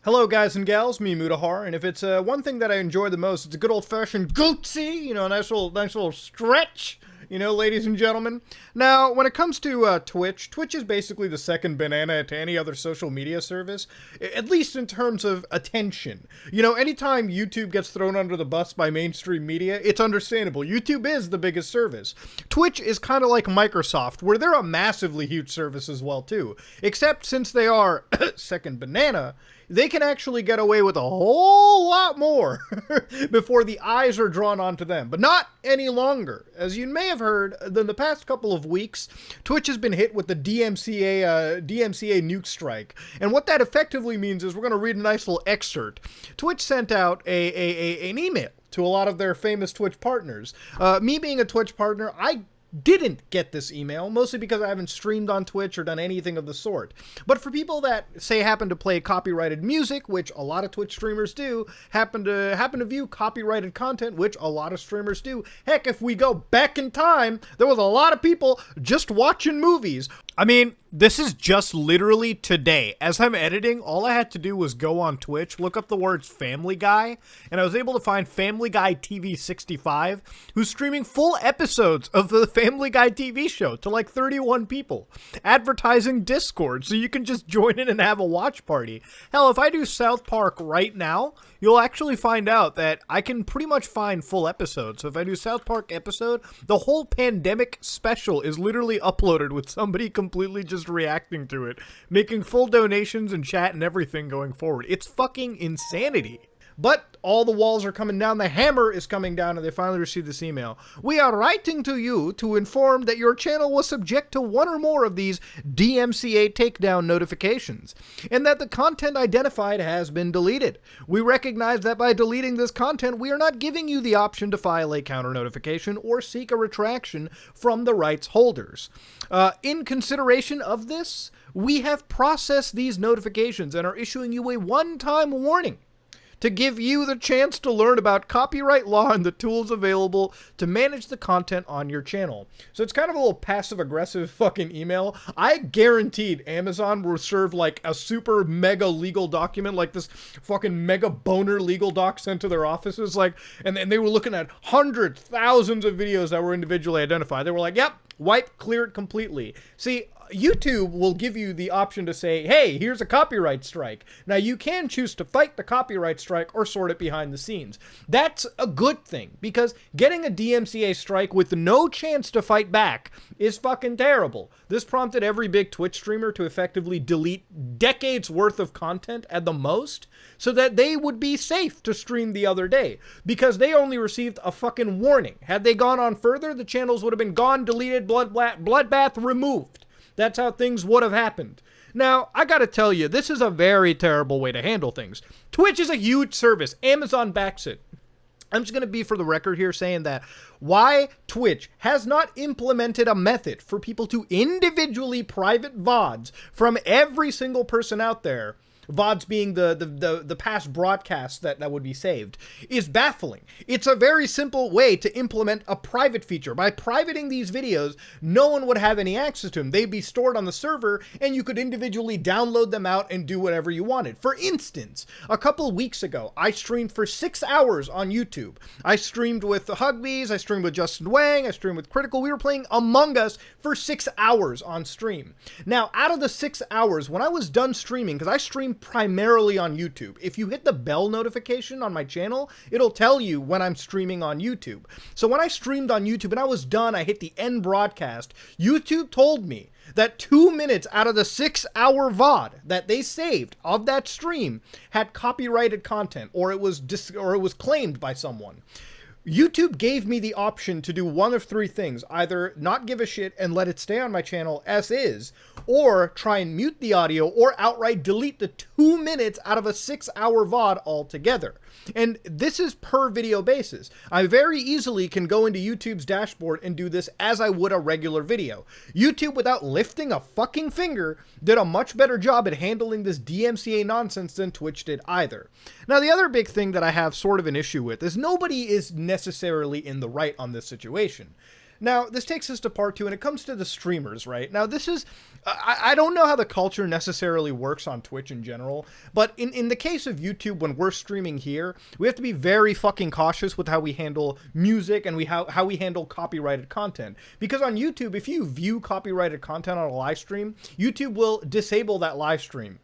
Hello, guys and gals. Me, Mutahar, and if it's one thing that I enjoy the most, it's a good old-fashioned goatsy. A nice little stretch. Ladies and gentlemen. Now, when it comes to Twitch is basically the second banana to any other social media service, at least in terms of attention. Anytime YouTube gets thrown under the bus by mainstream media, it's understandable. YouTube is the biggest service. Twitch is kind of like Microsoft, where they're a massively huge service as well, too. Except since they are second banana, they can actually get away with a whole lot more before the eyes are drawn onto them. But not any longer. As you may have heard, in the past couple of weeks, Twitch has been hit with the DMCA nuke strike. And what that effectively means is we're going to read a nice little excerpt. Twitch sent out an email to a lot of their famous Twitch partners. Me being a Twitch partner, I didn't get this email, mostly because I haven't streamed on Twitch or done anything of the sort. But for people that, say, happen to play copyrighted music, which a lot of Twitch streamers do, happen to view copyrighted content, which a lot of streamers do. Heck, if we go back in time, there was a lot of people just watching movies. I mean, this is just literally today. As I'm editing, all I had to do was go on Twitch, look up the words Family Guy, and I was able to find Family Guy TV 65, who's streaming full episodes of the Family Guy TV show to like 31 people, advertising Discord, so you can just join in and have a watch party. Hell, if I do South Park right now, you'll actually find out that I can pretty much find full episodes. So if I do South Park episode, the whole pandemic special is literally uploaded with somebody completely just reacting to it, making full donations and chat and everything going forward. It's fucking insanity. But all the walls are coming down, the hammer is coming down, and they finally received this email. We are writing to you to inform that your channel was subject to one or more of these DMCA takedown notifications, and that the content identified has been deleted. We recognize that by deleting this content, we are not giving you the option to file a counter notification or seek a retraction from the rights holders. In consideration of this, we have processed these notifications and are issuing you a one-time warning to give you the chance to learn about copyright law and the tools available to manage the content on your channel. So it's kind of a little passive-aggressive fucking email. I guaranteed Amazon will serve like a super mega legal document, like this fucking mega boner legal doc sent to their offices, and they were looking at hundreds, thousands of videos that were individually identified. They were like, yep, wipe, clear it completely. See, YouTube will give you the option to say, hey, here's a copyright strike. Now, you can choose to fight the copyright strike or sort it behind the scenes. That's a good thing, because getting a DMCA strike with no chance to fight back is fucking terrible. This prompted every big Twitch streamer to effectively delete decades worth of content at the most, so that they would be safe to stream the other day, because they only received a fucking warning. Had they gone on further, the channels would have been gone, deleted, bloodbath removed. That's how things would have happened. Now, I gotta tell you, this is a very terrible way to handle things. Twitch is a huge service. Amazon backs it. I'm just going to be for the record here saying that why Twitch has not implemented a method for people to individually private VODs from every single person out there, VODs being the past broadcasts that would be saved, is baffling. It's a very simple way to implement a private feature. By privating these videos, no one would have any access to them. They'd be stored on the server, and you could individually download them out and do whatever you wanted. For instance, a couple weeks ago, I streamed for 6 hours on YouTube. I streamed with the Hugbees, I streamed with Justin Wang, I streamed with Critical. We were playing Among Us for 6 hours on stream. Now, out of the 6 hours, when I was done streaming, because I streamed primarily on YouTube. If you hit the bell notification on my channel, it'll tell you when I'm streaming on YouTube. So when I streamed on YouTube and I was done, I hit the end broadcast. YouTube told me that 2 minutes out of the 6-hour VOD that they saved of that stream had copyrighted content, or it was claimed by someone. YouTube gave me the option to do one of three things: either not give a shit and let it stay on my channel as is, or try and mute the audio, or outright delete the 2 minutes out of a 6-hour VOD altogether. And this is per video basis. I very easily can go into YouTube's dashboard and do this as I would a regular video. YouTube, without lifting a fucking finger, did a much better job at handling this DMCA nonsense than Twitch did either. Now, the other big thing that I have sort of an issue with is nobody is necessarily in the right on this situation. Now, this takes us to part two, and it comes to the streamers, right? Now, this is, I don't know how the culture necessarily works on Twitch in general, but in the case of YouTube, when we're streaming here, we have to be very fucking cautious with how we handle music and how we handle copyrighted content. Because on YouTube, if you view copyrighted content on a live stream, YouTube will disable that live stream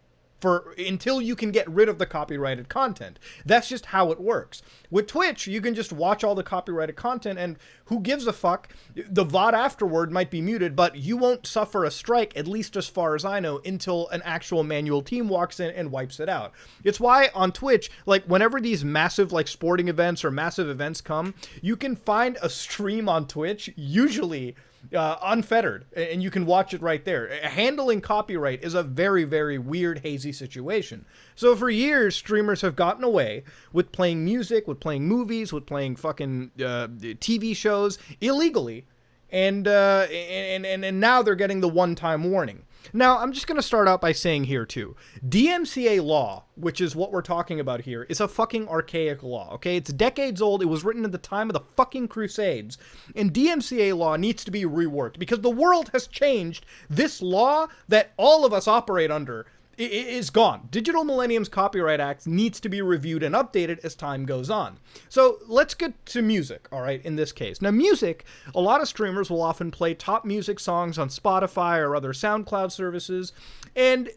until you can get rid of the copyrighted content. That's just how it works. With Twitch, you can just watch all the copyrighted content, and who gives a fuck? The VOD afterward might be muted, but you won't suffer a strike, at least as far as I know, until an actual manual team walks in and wipes it out. It's why on Twitch, like, whenever these massive, like, sporting events or massive events come, you can find a stream on Twitch, usually unfettered, and you can watch it right there. Handling copyright is a very, very weird, hazy situation. So for years, streamers have gotten away with playing music, with playing movies, with playing fucking TV shows illegally, and now they're getting the one-time warning. Now, I'm just going to start out by saying here, too, DMCA law, which is what we're talking about here, is a fucking archaic law, okay? It's decades old. It was written at the time of the fucking Crusades. And DMCA law needs to be reworked because the world has changed. This law that all of us operate under is gone. Digital Millennium's Copyright Act needs to be reviewed and updated as time goes on. So let's get to music, all right, in this case. Now, music, a lot of streamers will often play top music songs on Spotify or other SoundCloud services, and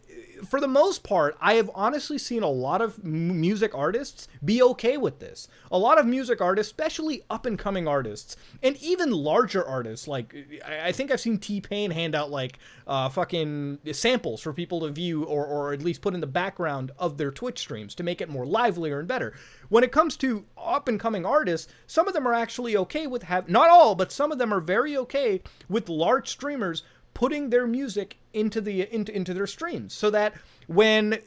for the most part, I have honestly seen a lot of music artists be okay with this. A lot of music artists, especially up-and-coming artists, and even larger artists, like, I think I've seen T-Pain hand out, like, fucking samples for people to view or at least put in the background of their Twitch streams to make it more livelier and better. When it comes to up-and-coming artists, some of them are actually okay with not all, but some of them are very okay with large streamers putting their music into their streams, so that when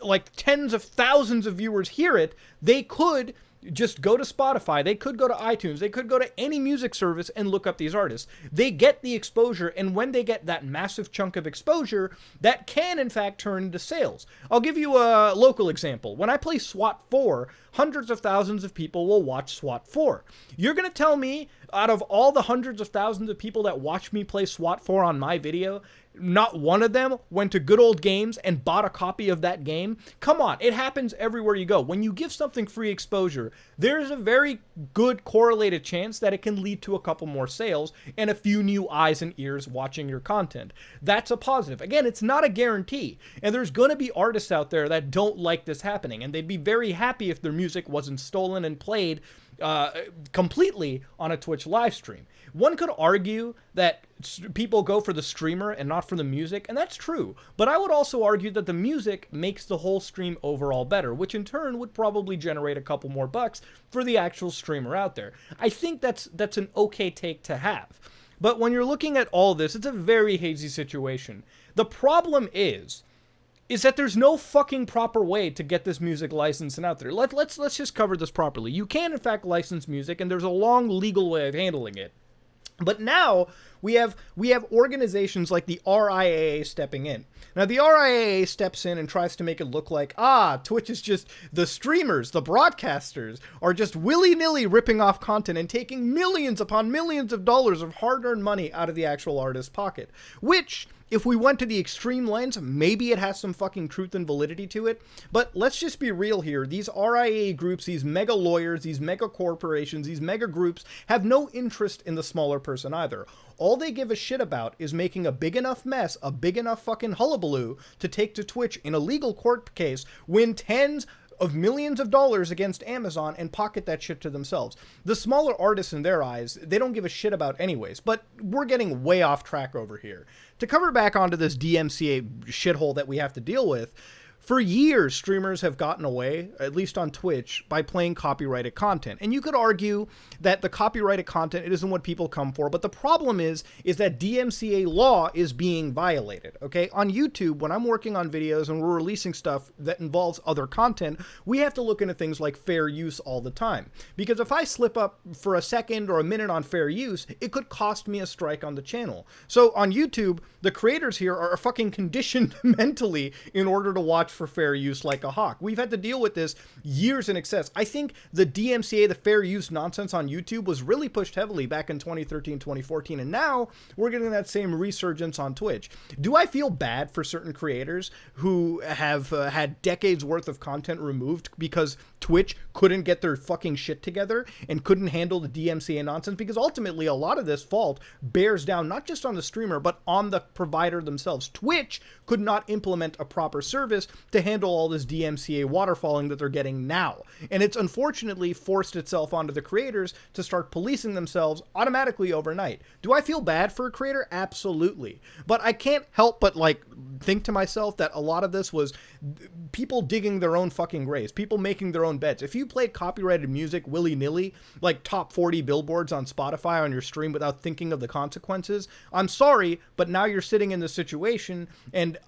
like tens of thousands of viewers hear it, they could just go to Spotify, they could go to iTunes, they could go to any music service and look up these artists. They get the exposure, and when they get that massive chunk of exposure, that can in fact turn into sales. I'll give you a local example. When I play SWAT 4, hundreds of thousands of people will watch SWAT 4. You're gonna tell me, out of all the hundreds of thousands of people that watch me play SWAT 4 on my video, not one of them went to Good Old Games and bought a copy of that game? Come on, it happens everywhere you go. When you give something free exposure, there's a very good correlated chance that it can lead to a couple more sales and a few new eyes and ears watching your content. That's a positive. Again, it's not a guarantee, and there's going to be artists out there that don't like this happening, and they'd be very happy if their music wasn't stolen and played completely on a Twitch live stream. One could argue that people go for the streamer and not for the music, and that's true. But I would also argue that the music makes the whole stream overall better, which in turn would probably generate a couple more bucks for the actual streamer out there. I think that's an okay take to have. But when you're looking at all this, it's a very hazy situation. The problem is that there's no fucking proper way to get this music licensed and out there. Let's just cover this properly. You can, in fact, license music, and there's a long legal way of handling it. But now we have organizations like the RIAA stepping in. Now, the RIAA steps in and tries to make it look like, Twitch is just the streamers, the broadcasters are just willy-nilly ripping off content and taking millions upon millions of dollars of hard-earned money out of the actual artist's pocket, which, if we went to the extreme lens, maybe it has some fucking truth and validity to it. But let's just be real here. These RIAA groups, these mega lawyers, these mega corporations, these mega groups have no interest in the smaller person either. All they give a shit about is making a big enough mess, a big enough fucking hullabaloo to take to Twitch in a legal court case, win tens of millions of dollars against Amazon, and pocket that shit to themselves. The smaller artists, in their eyes, they don't give a shit about anyways, but we're getting way off track over here. To cover back onto this DMCA shithole that we have to deal with, for years, streamers have gotten away, at least on Twitch, by playing copyrighted content. And you could argue that the copyrighted content, it isn't what people come for, but the problem is that DMCA law is being violated, okay? On YouTube, when I'm working on videos and we're releasing stuff that involves other content, we have to look into things like fair use all the time. Because if I slip up for a second or a minute on fair use, it could cost me a strike on the channel. So on YouTube, the creators here are fucking conditioned mentally in order to watch for fair use like a hawk. We've had to deal with this years in excess. I think the DMCA, the fair use nonsense on YouTube, was really pushed heavily back in 2013, 2014, and now we're getting that same resurgence on Twitch. Do I feel bad for certain creators who have had decades worth of content removed because Twitch couldn't get their fucking shit together and couldn't handle the DMCA nonsense? Because ultimately a lot of this fault bears down not just on the streamer but on the provider themselves. Twitch could not implement a proper service to handle all this DMCA waterfalling that they're getting now, and it's unfortunately forced itself onto the creators to start policing themselves automatically overnight. Do I feel bad for a creator? Absolutely. But I can't help but like think to myself that a lot of this was people digging their own fucking graves, people making their own beds. If you played copyrighted music willy-nilly, like top 40 billboards on Spotify on your stream without thinking of the consequences, I'm sorry, but now you're sitting in this situation, and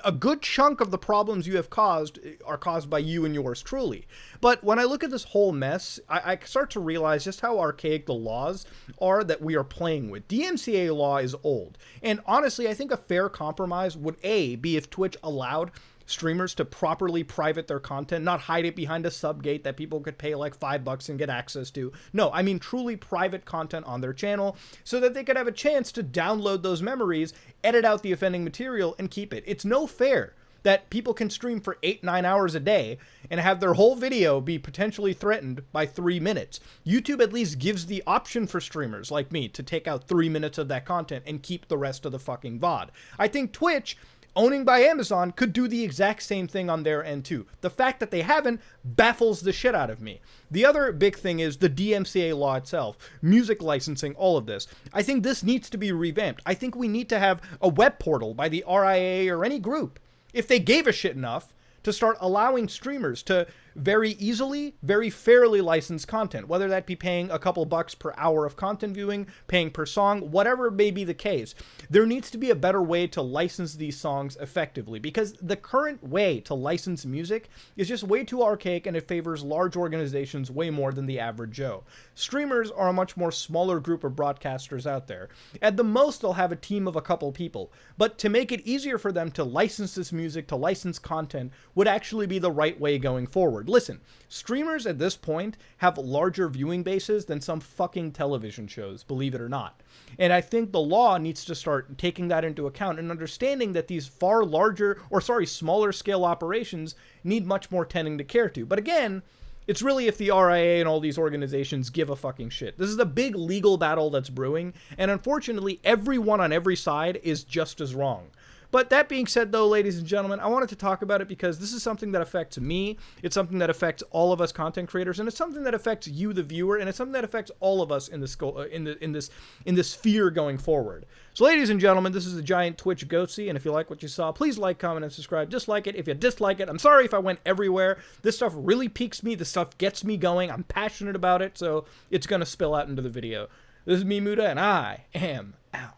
a good chunk of the problems you have caused are caused by you and yours truly. But when I look at this whole mess, I start to realize just how archaic the laws are that we are playing with. DMCA law is old, and honestly, I think a fair compromise would be if Twitch allowed streamers to properly private their content, not hide it behind a subgate that people could pay like $5 and get access to. No, I mean truly private content on their channel so that they could have a chance to download those memories, edit out the offending material, and keep it. It's no fair that people can stream for 8-9 hours a day and have their whole video be potentially threatened by 3 minutes. YouTube at least gives the option for streamers like me to take out 3 minutes of that content and keep the rest of the fucking VOD. I think Twitch, owning by Amazon, could do the exact same thing on their end too. The fact that they haven't baffles the shit out of me. The other big thing is the DMCA law itself, music licensing, all of this. I think this needs to be revamped. I think we need to have a web portal by the RIA or any group, if they gave a shit enough, to start allowing streamers to very easily, very fairly license content, whether that be paying a couple bucks per hour of content viewing, paying per song, whatever may be the case. There needs to be a better way to license these songs effectively, because the current way to license music is just way too archaic, and it favors large organizations way more than the average Joe. Streamers are a much more smaller group of broadcasters out there. At the most, they'll have a team of a couple people, but to make it easier for them to license this music, to license content, would actually be the right way going forward. Listen, streamers at this point have larger viewing bases than some fucking television shows, believe it or not. And I think the law needs to start taking that into account and understanding that these smaller scale operations need much more tending to care to. But again, it's really if the RIA and all these organizations give a fucking shit. This is a big legal battle that's brewing, and unfortunately, everyone on every side is just as wrong. But that being said, though, ladies and gentlemen, I wanted to talk about it because this is something that affects me. It's something that affects all of us content creators, and it's something that affects you, the viewer, and it's something that affects all of us in this sphere going forward. So, ladies and gentlemen, this is the Giant Twitch Goatsy, and if you like what you saw, please like, comment, and subscribe. Dislike it if you dislike it. I'm sorry if I went everywhere. This stuff really piques me. This stuff gets me going. I'm passionate about it, so it's gonna spill out into the video. This is me, Muda, and I am out.